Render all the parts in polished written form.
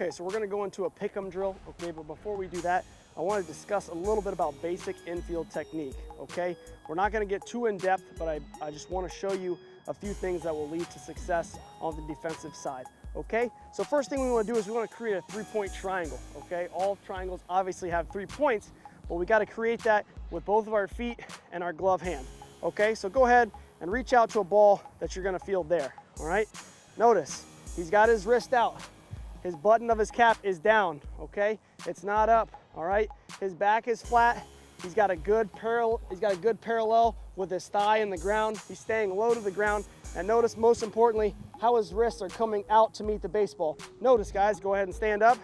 Okay, so we're gonna go into a pick-em drill, okay? But before we do that, I wanna discuss a little bit about basic infield technique, okay? We're not gonna get too in-depth, but I just wanna show you a few things that will lead to success on the defensive side, okay? So first thing we wanna do is we wanna create a three-point triangle, okay? All triangles obviously have 3 points, but we gotta create that with both of our feet and our glove hand, okay? So go ahead and reach out to a ball that you're gonna field there, all right? Notice, he's got his wrist out. His button of his cap is down, okay? It's not up, all right? His back is flat. He's got a good parallel with his thigh in the ground. He's staying low to the ground. And notice, most importantly, how his wrists are coming out to meet the baseball. Notice, guys, go ahead and stand up.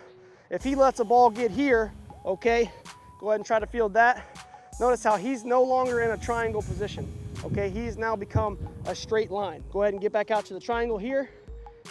If he lets a ball get here, okay, go ahead and try to field that. Notice how he's no longer in a triangle position, okay? He's now become a straight line. Go ahead and get back out to the triangle here.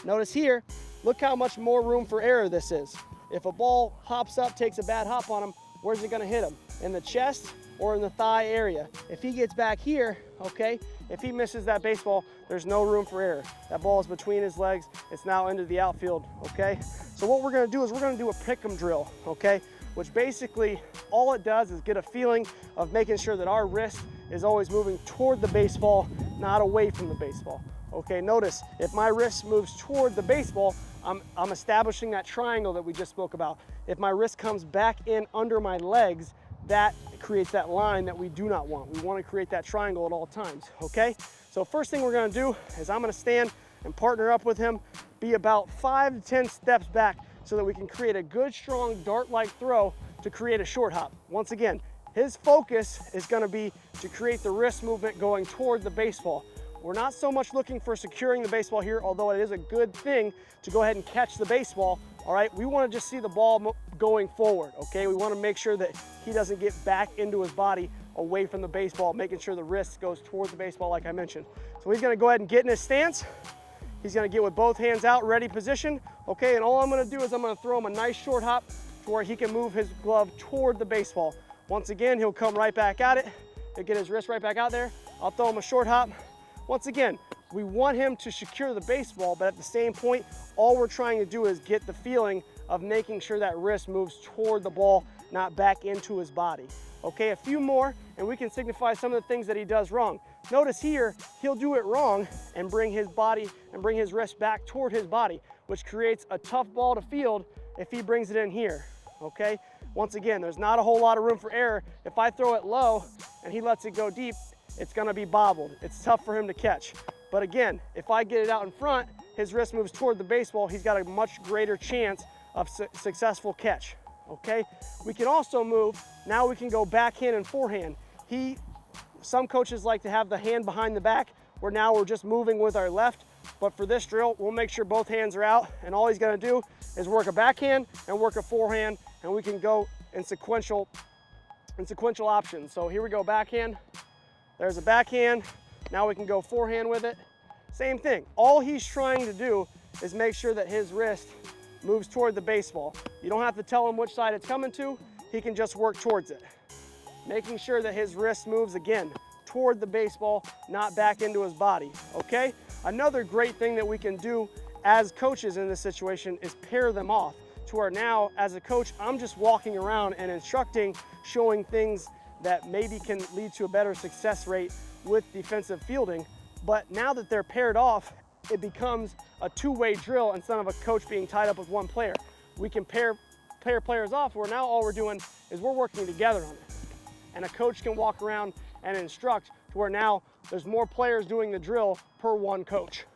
Notice here, look how much more room for error this is. If a ball hops up, takes a bad hop on him, where's it gonna hit him? In the chest or in the thigh area? If he gets back here, okay, if he misses that baseball, there's no room for error. That ball is between his legs. It's now into the outfield, okay? So what we're gonna do is we're gonna do a pick-em drill, okay? Which basically, all it does is get a feeling of making sure that our wrist is always moving toward the baseball, not away from the baseball. Okay, notice, if my wrist moves toward the baseball, I'm establishing that triangle that we just spoke about. If my wrist comes back in under my legs, that creates that line that we do not want. We want to create that triangle at all times, okay? So first thing we're gonna do is I'm gonna stand and partner up with him, be about 5 to 10 steps back so that we can create a good, strong dart-like throw to create a short hop. Once again, his focus is gonna be to create the wrist movement going toward the baseball. We're not so much looking for securing the baseball here, although it is a good thing to go ahead and catch the baseball, all right? We wanna just see the ball going forward, okay? We wanna make sure that he doesn't get back into his body away from the baseball, making sure the wrist goes toward the baseball like I mentioned. So he's gonna go ahead and get in his stance. He's gonna get with both hands out, ready position, okay? And all I'm gonna do is I'm gonna throw him a nice short hop to where he can move his glove toward the baseball. Once again, he'll come right back at it. He'll get his wrist right back out there. I'll throw him a short hop. Once again, we want him to secure the baseball, but at the same point, all we're trying to do is get the feeling of making sure that wrist moves toward the ball, not back into his body. Okay, a few more, and we can signify some of the things that he does wrong. Notice here, he'll do it wrong and bring his body and bring his wrist back toward his body, which creates a tough ball to field if he brings it in here, okay? Once again, there's not a whole lot of room for error. If I throw it low and he lets it go deep, it's gonna be bobbled. It's tough for him to catch. But again, if I get it out in front, his wrist moves toward the baseball, he's got a much greater chance of successful catch, okay? We can also move, now we can go backhand and forehand. Some coaches like to have the hand behind the back, where now we're just moving with our left, but for this drill, we'll make sure both hands are out, and all he's gonna do is work a backhand and work a forehand, and we can go in sequential options. So here we go, backhand. There's a backhand. Now we can go forehand with it. Same thing. All he's trying to do is make sure that his wrist moves toward the baseball. You don't have to tell him which side it's coming to. He can just work towards it. Making sure that his wrist moves again toward the baseball, not back into his body, okay? Another great thing that we can do as coaches in this situation is pair them off to where now, as a coach, I'm just walking around and instructing, showing things that maybe can lead to a better success rate with defensive fielding. But now that they're paired off, it becomes a two-way drill instead of a coach being tied up with one player. We can pair players off where now all we're doing is we're working together on it. And a coach can walk around and instruct to where now there's more players doing the drill per one coach.